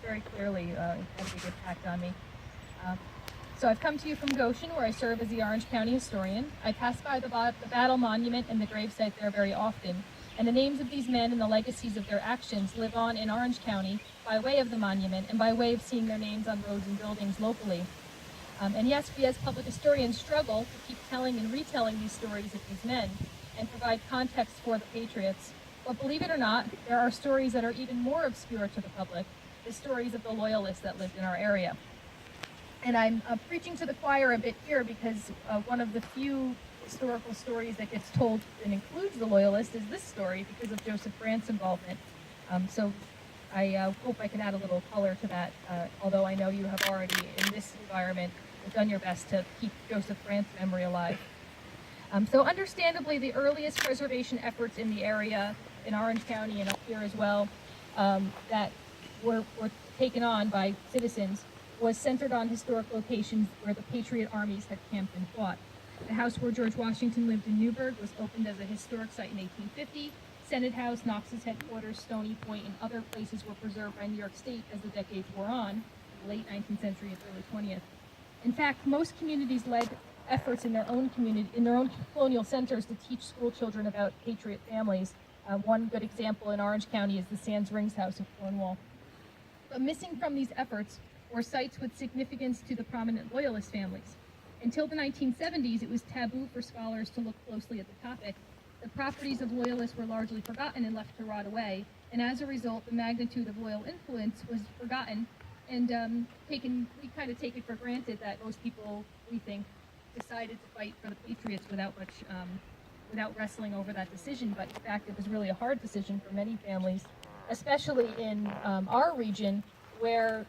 very clearly had a big impact on me. So I've come to you from Goshen, where I serve as the Orange County Historian. I pass by the battle monument and the gravesite there very often, and the names of these men and the legacies of their actions live on in Orange County by way of the monument and by way of seeing their names on roads and buildings locally. And yes, we as public historians struggle to keep telling and retelling these stories of these men and provide context for the patriots. But believe it or not, there are stories that are even more obscure to the public, the stories of the loyalists that lived in our area. And I'm preaching to the choir a bit here because one of the few historical stories that gets told and includes the loyalists is this story because of Joseph Brandt's involvement. So I hope I can add a little color to that, although I know you have already, in this environment, done your best to keep Joseph Brandt's memory alive. So understandably, the earliest preservation efforts in the area, in Orange County and up here as well, that were taken on by citizens was centered on historic locations where the Patriot armies had camped and fought. The house where George Washington lived in Newburgh was opened as a historic site in 1850. Senate House, Knox's headquarters, Stony Point, and other places were preserved by New York State as the decades wore on, the late 19th century and early 20th. In fact, most communities led efforts in their own colonial centers to teach school children about Patriot families. One good example in Orange County is the Sands Rings House in Cornwall. But missing from these efforts were sites with significance to the prominent Loyalist families. Until the 1970s, it was taboo for scholars to look closely at the topic. The properties of Loyalists were largely forgotten and left to rot away, and as a result, the magnitude of loyal influence was forgotten, and we kind of take it for granted that most people, we think, decided to fight for the Patriots without wrestling over that decision. But in fact, it was really a hard decision for many families, especially in our region, where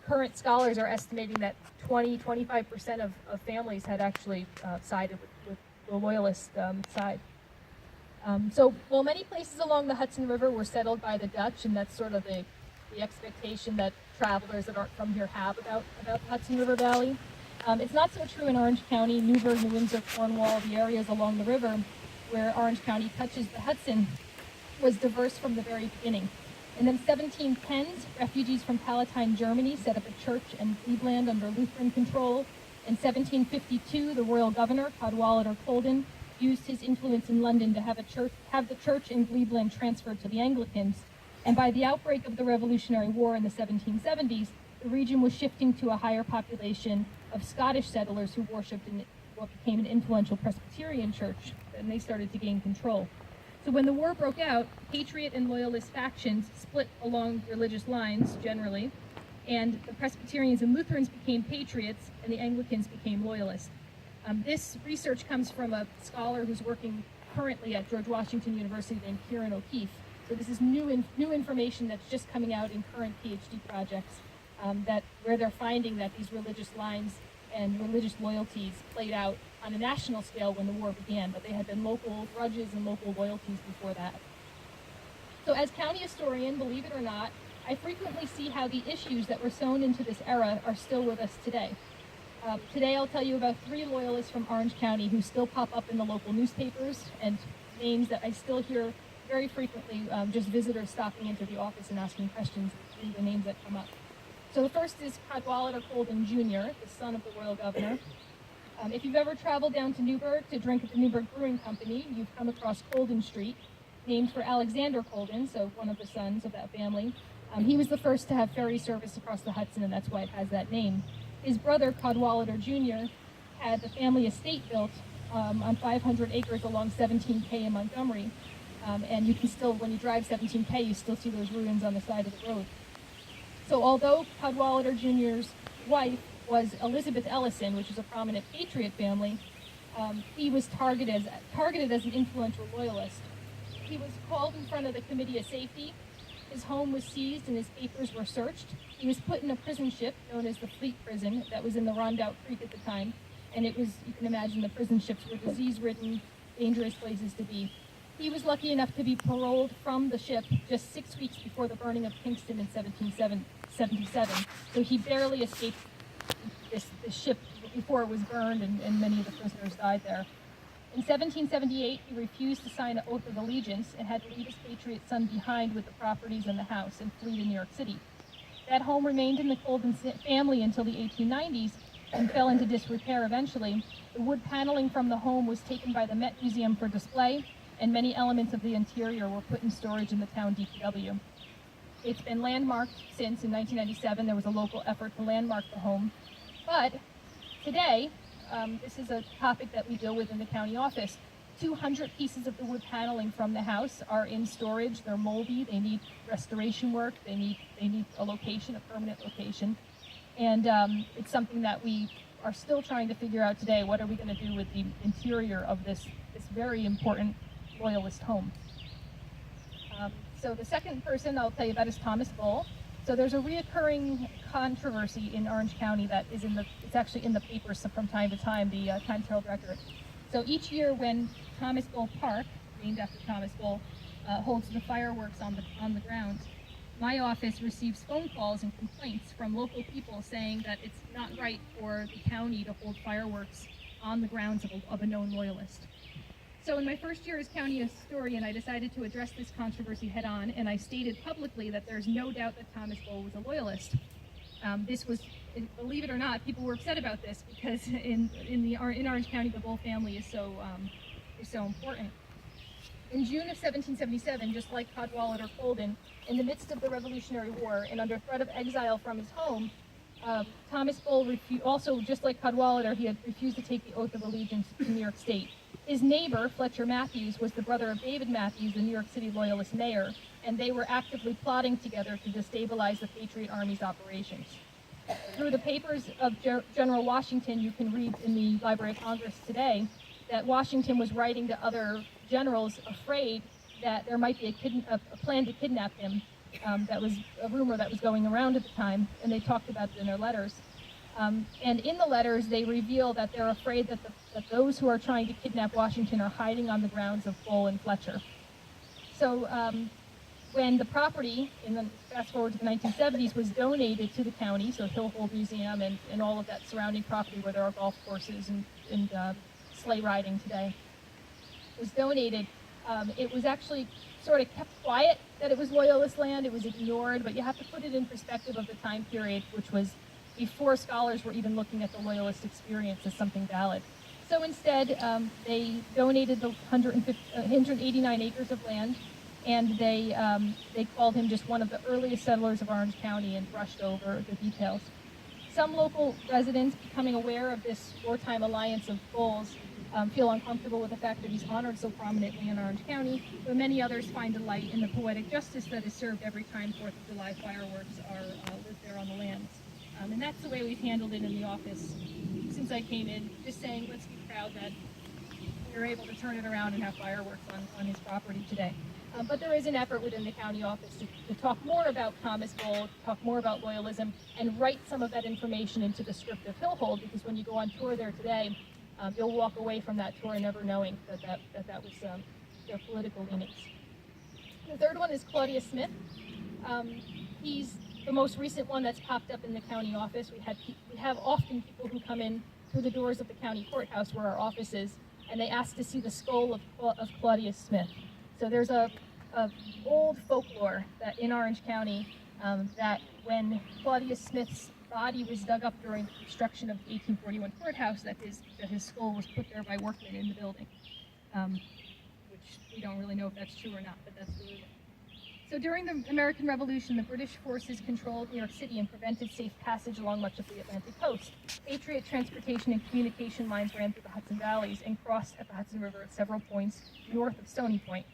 current scholars are estimating that 25% of families had actually sided with the Loyalist side. So while many places along the Hudson River were settled by the Dutch, and that's sort of the expectation that travelers that aren't from here have about the Hudson River Valley, it's not so true in Orange County, Newburgh, New Windsor, Cornwall, the areas along the river where Orange County touches the Hudson was diverse from the very beginning. In the 1710s, refugees from Palatine, Germany set up a church in Cleveland under Lutheran control. In 1752, the royal governor, Cadwallader Colden, used his influence in London to have the church in Cleveland transferred to the Anglicans. And by the outbreak of the Revolutionary War in the 1770s, the region was shifting to a higher population of Scottish settlers who worshipped in what became an influential Presbyterian church, and they started to gain control. So when the war broke out, Patriot and Loyalist factions split along religious lines, generally, and the Presbyterians and Lutherans became Patriots, and the Anglicans became Loyalists. This research comes from a scholar who's working currently at George Washington University named Kieran O'Keefe. So this is new information that's just coming out in current PhD projects, where they're finding that these religious lines and religious loyalties played out on a national scale when the war began, but they had been local grudges and local loyalties before that. So as county historian, believe it or not, I frequently see how the issues that were sown into this era are still with us today. Today I'll tell you about 3 loyalists from Orange County who still pop up in the local newspapers, and names that I still hear very frequently, just visitors stopping into the office and asking questions, the names that come up. So the first is Cadwallader Colden Jr., the son of the royal governor. If you've ever traveled down to Newburgh to drink at the Newburgh Brewing Company, you've come across Colden Street, named for Alexander Colden, so one of the sons of that family. He was the first to have ferry service across the Hudson, and that's why it has that name. His brother, Cadwallader Jr., had the family estate built on 500 acres along 17K in Montgomery. And you can still, when you drive 17K, you still see those ruins on the side of the road. So although Cadwallader Jr.'s wife was Elizabeth Ellison, which is a prominent Patriot family, he was targeted as an influential Loyalist. He was called in front of the Committee of Safety. His home was seized and his papers were searched. He was put in a prison ship known as the Fleet Prison that was in the Rondout Creek at the time. And it was, you can imagine, the prison ships were disease-ridden, dangerous places to be. He was lucky enough to be paroled from the ship just 6 weeks before the burning of Kingston in 1777. So he barely escaped this ship before it was burned, and many of the prisoners died there. In 1778, he refused to sign an oath of allegiance and had to leave his Patriot son behind with the properties and the house and flee to New York City. That home remained in the Colden family until the 1890s and fell into disrepair eventually. The wood paneling from the home was taken by the Met Museum for display, and many elements of the interior were put in storage in the town DPW. It's been landmarked since. In 1997, there was a local effort to landmark the home. But today, this is a topic that we deal with in the county office. 200 pieces of the wood paneling from the house are in storage. They're moldy. They need restoration work. They need a location, a permanent location. And it's something that we are still trying to figure out today. What are we going to do with the interior of this very important Loyalist home? So the second person I'll tell you about is Thomas Bull. So there's a reoccurring controversy in Orange County that is it's actually in the papers from time to time, the Times Herald Record. So each year when Thomas Bull Park, named after Thomas Bull, holds the fireworks on the grounds, my office receives phone calls and complaints from local people saying that it's not right for the county to hold fireworks on the grounds of a known Loyalist. So in my first year as county historian, I decided to address this controversy head on, and I stated publicly that there's no doubt that Thomas Bull was a Loyalist. This was, believe it or not, people were upset about this because in Orange County, the Bull family is so important. In June of 1777, just like Cadwallader Colden, in the midst of the Revolutionary War and under threat of exile from his home, Thomas Bull also, just like Cadwallader, he had refused to take the oath of allegiance to New York State. His neighbor, Fletcher Matthews, was the brother of David Matthews, the New York City Loyalist mayor, and they were actively plotting together to destabilize the Patriot Army's operations. Through the papers of General Washington, you can read in the Library of Congress today that Washington was writing to other generals afraid that there might be a plan to kidnap him. That was a rumor that was going around at the time, and they talked about it in their letters. And in the letters, they reveal that they're afraid that those who are trying to kidnap Washington are hiding on the grounds of Bull and Fletcher. So when the property, fast forward to the 1970s, was donated to the county, so Hillhold Museum and all of that surrounding property where there are golf courses and sleigh riding today, was donated, it was actually sort of kept quiet that it was Loyalist land. It was ignored, but you have to put it in perspective of the time period, which was before scholars were even looking at the Loyalist experience as something valid. So instead, they donated the 189 acres of land, and they called him just one of the earliest settlers of Orange County and brushed over the details. Some local residents, becoming aware of this wartime alliance of Bulls, feel uncomfortable with the fact that he's honored so prominently in Orange County, but many others find delight in the poetic justice that is served every time 4th of July fireworks are lit there on the lands. And that's the way we've handled it in the office since I came in, just saying let's be proud that we're able to turn it around and have fireworks on his property today. But there is an effort within the county office to talk more about Thomas Bull, talk more about Loyalism, and write some of that information into the script of Hillhold, because when you go on tour there today, you'll walk away from that tour never knowing that was their political leanings. The third one is Claudius Smith. He's the most recent one that's popped up in the county office. We have often people who come in through the doors of the county courthouse where our office is, and they ask to see the skull of Claudius Smith. So there's a old folklore that in Orange County that when Claudius Smith's body was dug up during the construction of the 1841 courthouse, that his skull was put there by workmen in the building, which we don't really know if that's true or not, but that's the rumor. So during the American Revolution, the British forces controlled New York City and prevented safe passage along much of the Atlantic coast. Patriot transportation and communication lines ran through the Hudson valleys and crossed at the Hudson River at several points north of Stony Point.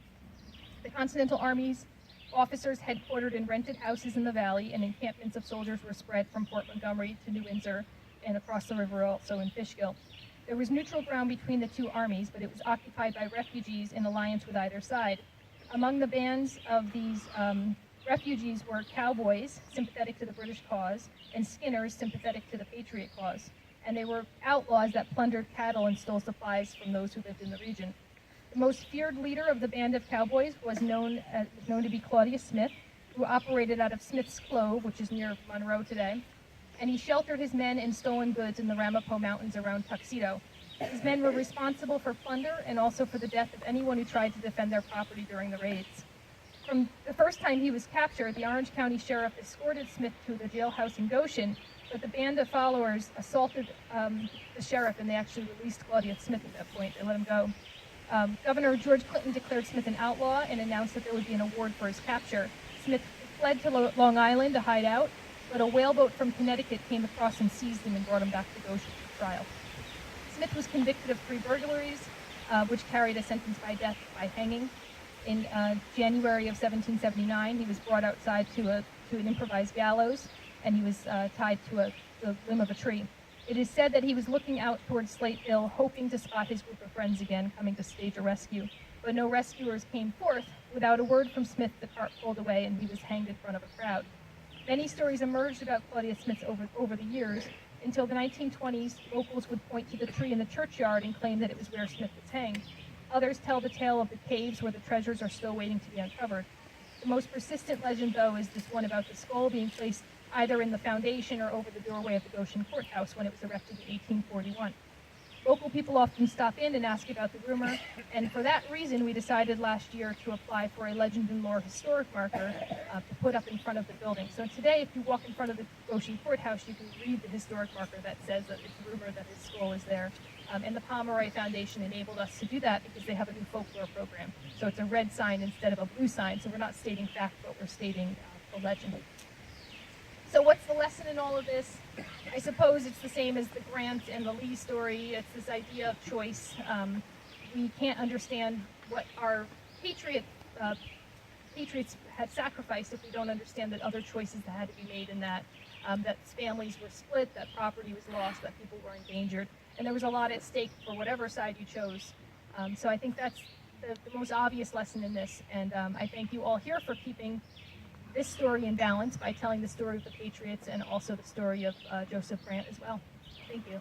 The Continental Army's officers headquartered in rented houses in the valley, and encampments of soldiers were spread from Fort Montgomery to New Windsor and across the river also in Fishkill. There was neutral ground between the two armies, but it was occupied by refugees in alliance with either side. Among the bands of these refugees were cowboys, sympathetic to the British cause, and skinners, sympathetic to the Patriot cause. And they were outlaws that plundered cattle and stole supplies from those who lived in the region. The most feared leader of the band of cowboys was known to be Claudius Smith, who operated out of Smith's Clove, which is near Monroe today, and he sheltered his men and stolen goods in the Ramapo Mountains around Tuxedo. His men were responsible for plunder and also for the death of anyone who tried to defend their property during the raids. From the first time he was captured, the Orange County Sheriff escorted Smith to the jailhouse in Goshen, but the band of followers assaulted the sheriff, and they actually released Claudia Smith at that point. They let him go. Governor George Clinton declared Smith an outlaw and announced that there would be an award for his capture. Smith fled to Long Island to hide out, but a whaleboat from Connecticut came across and seized him and brought him back to Goshen for trial. Smith was convicted of 3 burglaries, which carried a sentence by death by hanging. In January of 1779, he was brought outside to an improvised gallows, and he was tied to the limb of a tree. It is said that he was looking out towards Slate Hill, hoping to spot his group of friends again, coming to stage a rescue. But no rescuers came forth. Without a word from Smith, the cart pulled away, and he was hanged in front of a crowd. Many stories emerged about Claudia Smith over the years. Until the 1920s, locals would point to the tree in the churchyard and claim that it was where Smith was hanged. Others tell the tale of the caves where the treasures are still waiting to be uncovered. The most persistent legend, though, is this one about the skull being placed either in the foundation or over the doorway of the Goshen courthouse when it was erected in 1841. Local people often stop in and ask about the rumor, and for that reason we decided last year to apply for a legend and lore historic marker to put up in front of the building. So today, if you walk in front of the Goshen courthouse, you can read the historic marker that says that it's rumored that his skull is there. And the Pomeroy Foundation enabled us to do that because they have a new folklore program. So it's a red sign instead of a blue sign, so we're not stating fact, but we're stating the legend. So what's the lesson in all of this? I suppose it's the same as the Grant and the Lee story. It's this idea of choice. We can't understand what our patriots had sacrificed if we don't understand that other choices that had to be made, and that families were split, that property was lost, that people were endangered, and there was a lot at stake for whatever side you chose. So I think that's the most obvious lesson in this, and I thank you all here for keeping this story in balance by telling the story of the Patriots and also the story of Joseph Grant as well. Thank you.